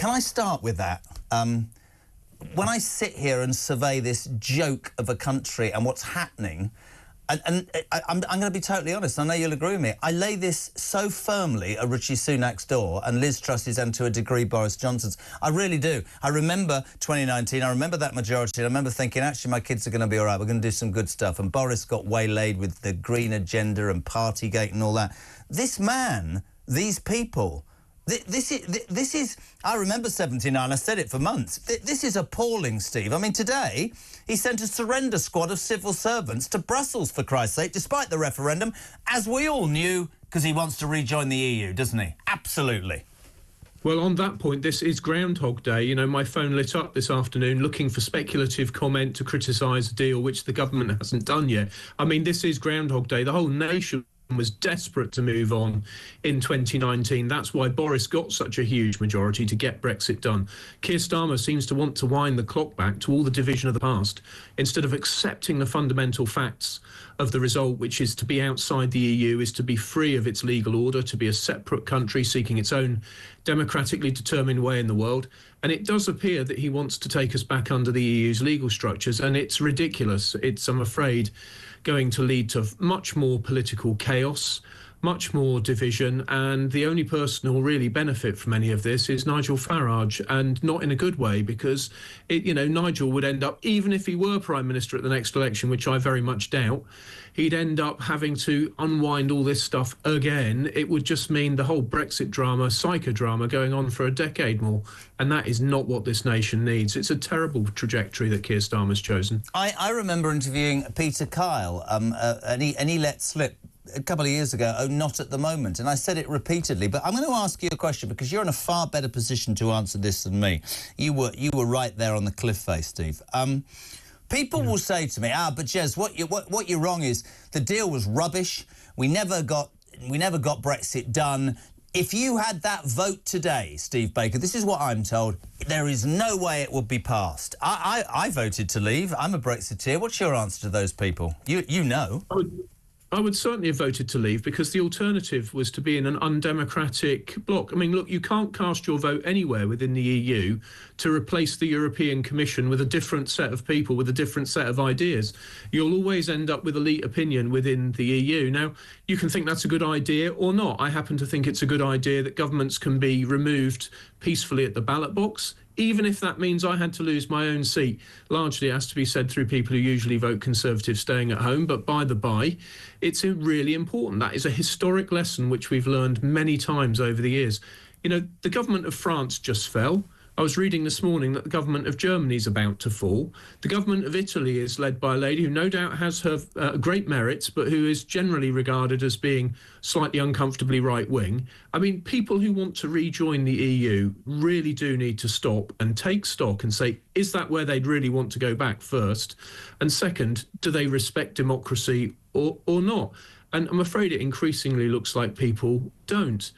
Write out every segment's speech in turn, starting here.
can I start with that? When I sit here and survey this joke of a country and what's happening, I'm going to be totally honest, I know you'll agree with me, I lay this so firmly at Rishi Sunak's door and Liz Truss's and to a degree Boris Johnson's. I really do. I remember 2019, I remember that majority, and I remember thinking, actually, my kids are going to be all right, we're going to do some good stuff. And Boris got waylaid with the Green agenda and Partygate and all that. This man, these people... This is... I remember 79, I said it for months. This is appalling, Steve. I mean, today, he sent a surrender squad of civil servants to Brussels, for Christ's sake, despite the referendum, as we all knew, because he wants to rejoin the EU, doesn't he? Absolutely. Well, on that point, this is Groundhog Day. You know, my phone lit up this afternoon looking for speculative comment to criticise a deal which the government hasn't done yet. I mean, this is Groundhog Day. The whole nation was desperate to move on in 2019. That's why Boris got such a huge majority to get Brexit done. Keir Starmer seems to want to wind the clock back to all the division of the past instead of accepting the fundamental facts of the result, which is to be outside the EU, is to be free of its legal order, to be a separate country seeking its own democratically determined way in the world. And it does appear that he wants to take us back under the EU's legal structures, and it's ridiculous. It's, I'm afraid, going to lead to much more political chaos, much more division, and the only person who will really benefit from any of this is Nigel Farage, and not in a good way, because Nigel would end up, even if he were Prime Minister at the next election, which I very much doubt, he'd end up having to unwind all this stuff again. It would just mean the whole Brexit drama, psychodrama, going on for a decade more, and that is not what this nation needs. It's a terrible trajectory that Keir Starmer's chosen. I remember interviewing Peter Kyle, and he let slip a couple of years ago, oh, not at the moment. And I said it repeatedly. But I'm going to ask you a question because you're in a far better position to answer this than me. You were right there on the cliff face, Steve. People will say to me, but Jez, what you're wrong is the deal was rubbish. We never got Brexit done. If you had that vote today, Steve Baker, this is what I'm told, there is no way it would be passed. I voted to leave. I'm a Brexiteer. What's your answer to those people? You know. I would certainly have voted to leave because the alternative was to be in an undemocratic bloc. I mean, look, you can't cast your vote anywhere within the EU to replace the European Commission with a different set of people, with a different set of ideas. You'll always end up with elite opinion within the EU. Now, you can think that's a good idea or not. I happen to think it's a good idea that governments can be removed peacefully at the ballot box, even if that means I had to lose my own seat. Largely it has to be said through people who usually vote Conservative staying at home, but by the by, it's really important. That is a historic lesson which we've learned many times over the years. You know, the government of France just fell. I was reading this morning that the government of Germany is about to fall. The government of Italy is led by a lady who no doubt has her great merits, but who is generally regarded as being slightly uncomfortably right-wing. I mean, people who want to rejoin the EU really do need to stop and take stock and say, is that where they'd really want to go back first? And second, do they respect democracy or not? And I'm afraid it increasingly looks like people don't.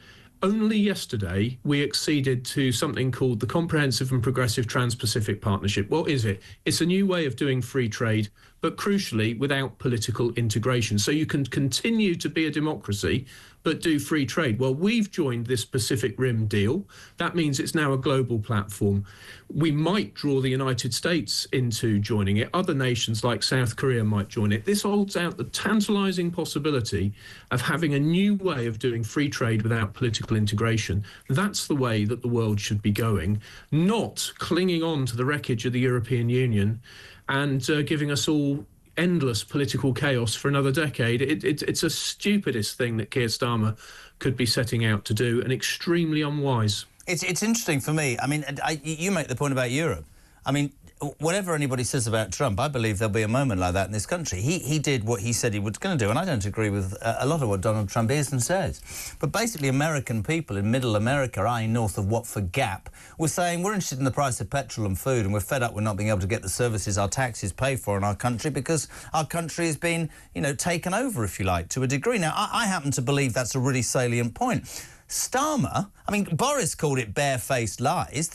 Only yesterday, we acceded to something called the Comprehensive and Progressive Trans-Pacific Partnership. What is it? It's a new way of doing free trade, but crucially, without political integration. So you can continue to be a democracy, but do free trade. Well, we've joined this Pacific Rim deal. That means it's now a global platform. We might draw the United States into joining it. Other nations like South Korea might join it. This holds out the tantalizing possibility of having a new way of doing free trade without political integration. That's the way that the world should be going, not clinging on to the wreckage of the European Union and giving us all endless political chaos for another decade. It's a stupidest thing that Keir Starmer could be setting out to do, and extremely unwise. It's interesting for me. I mean, you make the point about Europe. I mean, whatever anybody says about Trump, I believe there'll be a moment like that in this country. He did what he said he was going to do, and I don't agree with a lot of what Donald Trump is and says. But basically, American people in middle America, i.e. north of Watford Gap, were saying we're interested in the price of petrol and food, and we're fed up with not being able to get the services our taxes pay for in our country because our country has been, taken over, if you like, to a degree. Now, I happen to believe that's a really salient point. Starmer, I mean, Boris called it barefaced lies.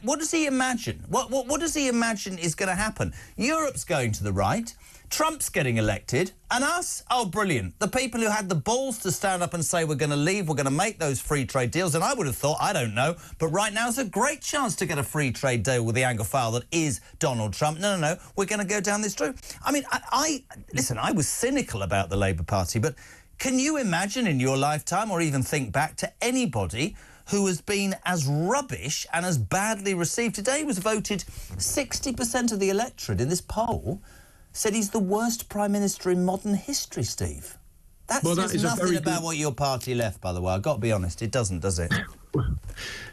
What does he imagine? What does he imagine is going to happen? Europe's going to the right. Trump's getting elected, and us? Oh, brilliant. The people who had the balls to stand up and say we're going to leave, we're going to make those free trade deals, and I would have thought, I don't know, but right now it's a great chance to get a free trade deal with the Anglophile that is Donald Trump. No, we're going to go down this route. I mean, listen, I was cynical about the Labour Party, but can you imagine in your lifetime, or even think back to anybody who has been as rubbish and as badly received? Today was voted 60% of the electorate in this poll said he's the worst Prime Minister in modern history, Steve. That says nothing about what your party left, by the way. I've got to be honest, it doesn't, does it?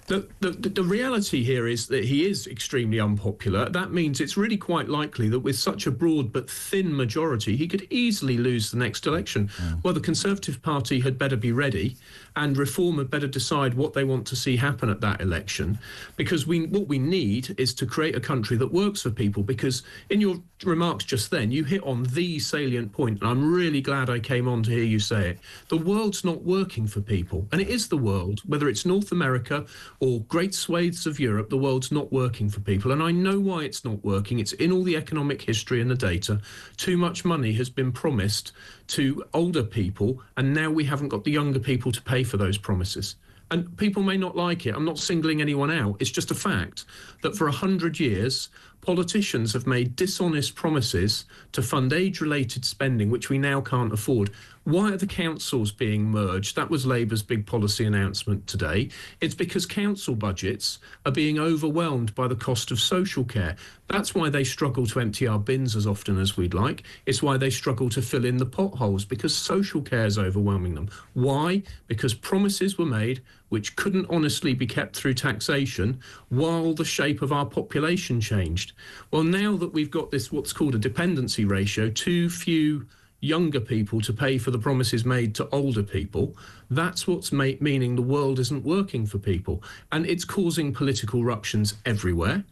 The reality here is that he is extremely unpopular. That means it's really quite likely that with such a broad but thin majority, he could easily lose the next election. Well, the Conservative Party had better be ready, and Reform had better decide what they want to see happen at that election, because what we need is to create a country that works for people. Because in your remarks just then, you hit on the salient point, and I'm really glad I came on to hear you say it. The world's not working for people, and it is the world, whether it's North America or great swathes of Europe. The world's not working for people, and I know why it's not working. It's in all the economic history and the data. Too much money has been promised to older people, and now we haven't got the younger people to pay for those promises. And people may not like it. I'm not singling anyone out. It's just a fact that for 100 years, politicians have made dishonest promises to fund age-related spending, which we now can't afford. Why are the councils being merged? That was Labour's big policy announcement today. It's because council budgets are being overwhelmed by the cost of social care. That's why they struggle to empty our bins as often as we'd like. It's why they struggle to fill in the potholes, because social care is overwhelming them. Why? Because promises were made which couldn't honestly be kept through taxation while the shape of our population changed. Well, now that we've got this what's called a dependency ratio, too few younger people to pay for the promises made to older people, that's what's meaning the world isn't working for people. And it's causing political ruptions everywhere.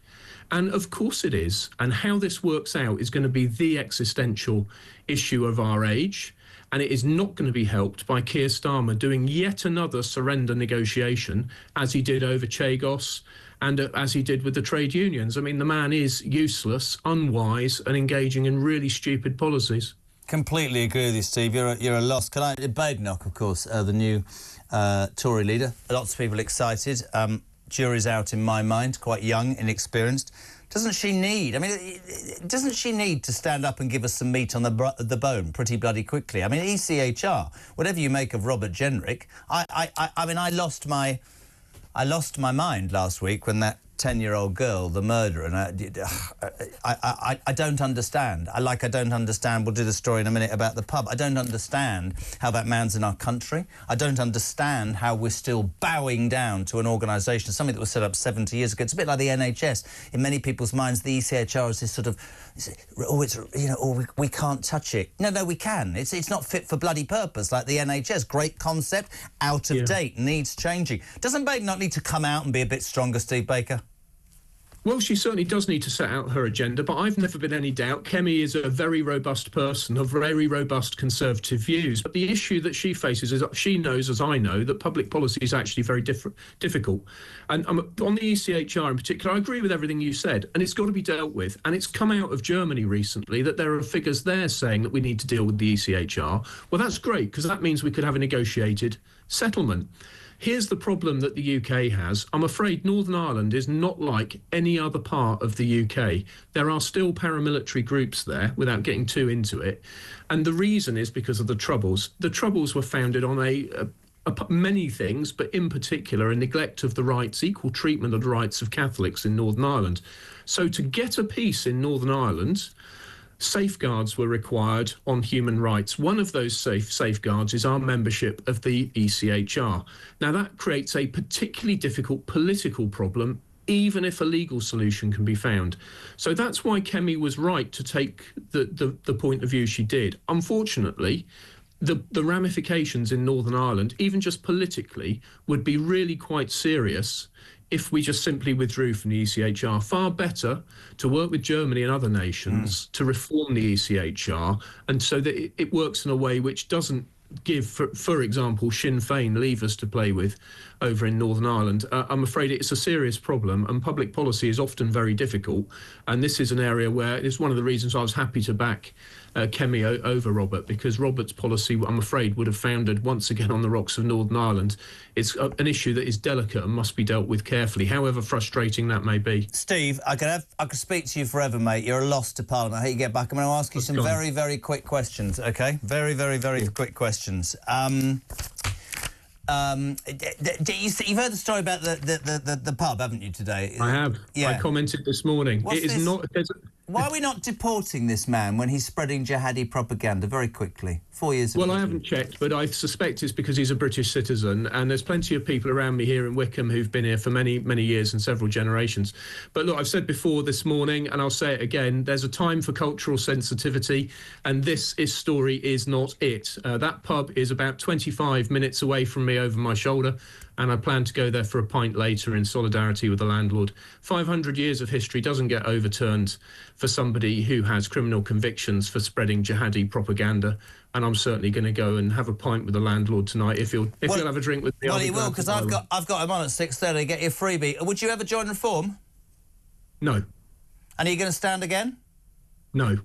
And of course it is. And how this works out is going to be the existential issue of our age. And it is not going to be helped by Keir Starmer doing yet another surrender negotiation, as he did over Chagos and as he did with the trade unions. I mean, the man is useless, unwise, and engaging in really stupid policies. Completely agree with you, Steve. You're a loss. Badenoch, of course, the new Tory leader. Lots of people excited. Jury's out in my mind, quite young, inexperienced. Doesn't she need to stand up and give us some meat on the bone pretty bloody quickly? I mean, ECHR, whatever you make of Robert Jenrick, I mean, I lost my mind last week when that 10-year-old girl, the murderer, and I don't understand. I don't understand. We'll do the story in a minute about the pub. I don't understand how that man's in our country. I don't understand how we're still bowing down to an organisation, something that was set up 70 years ago. It's a bit like the NHS. In many people's minds, the ECHR is this sort of, we can't touch it. No, we can. It's not fit for bloody purpose, like the NHS. Great concept, out of date, needs changing. Doesn't Badenoch need to come out and be a bit stronger, Steve Baker? Well, she certainly does need to set out her agenda, but I've never been any doubt Kemi is a very robust person of very robust Conservative views. But the issue that she faces is she knows, as I know, that public policy is actually very difficult. And on the ECHR in particular, I agree with everything you said, and it's got to be dealt with. And it's come out of Germany recently that there are figures there saying that we need to deal with the ECHR. Well, that's great, because that means we could have a negotiated settlement. Here's the problem that the UK has. I'm afraid Northern Ireland is not like any other part of the UK. There are still paramilitary groups there, without getting too into it. And the reason is because of the Troubles. The Troubles were founded on many things, but in particular a neglect of the rights, equal treatment of the rights of Catholics in Northern Ireland. So to get a peace in Northern Ireland, safeguards were required on human rights. One of those safeguards is our membership of the ECHR. Now, that creates a particularly difficult political problem, even if a legal solution can be found. So that's why Kemi was right to take the point of view she did. Unfortunately, the ramifications in Northern Ireland, even just politically, would be really quite serious if we just simply withdrew from the ECHR. Far better to work with Germany and other nations to reform the ECHR, and so that it works in a way which doesn't give, for example, Sinn Féin levers to play with over in Northern Ireland, I'm afraid it's a serious problem, and public policy is often very difficult. And this is an area where it's one of the reasons I was happy to back Kemi over Robert, because Robert's policy, I'm afraid, would have foundered once again on the rocks of Northern Ireland. It's an issue that is delicate and must be dealt with carefully, however frustrating that may be. Steve, I could speak to you forever, mate. You're a loss to Parliament. I hate you get back. I'm going to ask you some very, very quick questions, OK? Very, very, very quick questions. You've heard the story about the pub, haven't you, today? I have. Yeah. I commented this morning. Why are we not deporting this man when he's spreading jihadi propaganda very quickly? 4 years ago. Well, I haven't checked, but I suspect it's because he's a British citizen, and there's plenty of people around me here in Wickham who've been here for many, many years and several generations. But look, I've said before this morning, and I'll say it again, there's a time for cultural sensitivity, and this story is not it. That pub is about 25 minutes away from me over my shoulder, and I plan to go there for a pint later in solidarity with the landlord. 500 years of history doesn't get overturned for somebody who has criminal convictions for spreading jihadi propaganda, and I'm certainly going to go and have a pint with the landlord tonight if he'll have a drink with me. Well, he will, because I've got him on at 6:30 to get you a freebie. Would you ever join Reform? No. And are you going to stand again? No.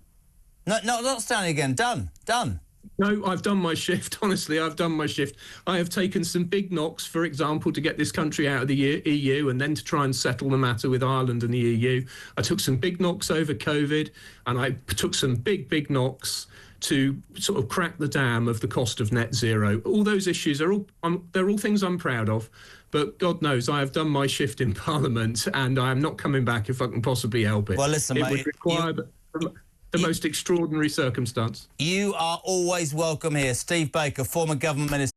No, not standing again. Done. No, I've done my shift. Honestly, I've done my shift. I have taken some big knocks, for example, to get this country out of the EU and then to try and settle the matter with Ireland and the EU. I took some big knocks over COVID, and I took some big knocks to sort of crack the dam of the cost of net zero. All those issues are they're all things I'm proud of. But God knows I have done my shift in Parliament, and I am not coming back if I can possibly help it. Well, listen, it mate, would require the most extraordinary circumstance. You are always welcome here. Steve Baker, former government minister.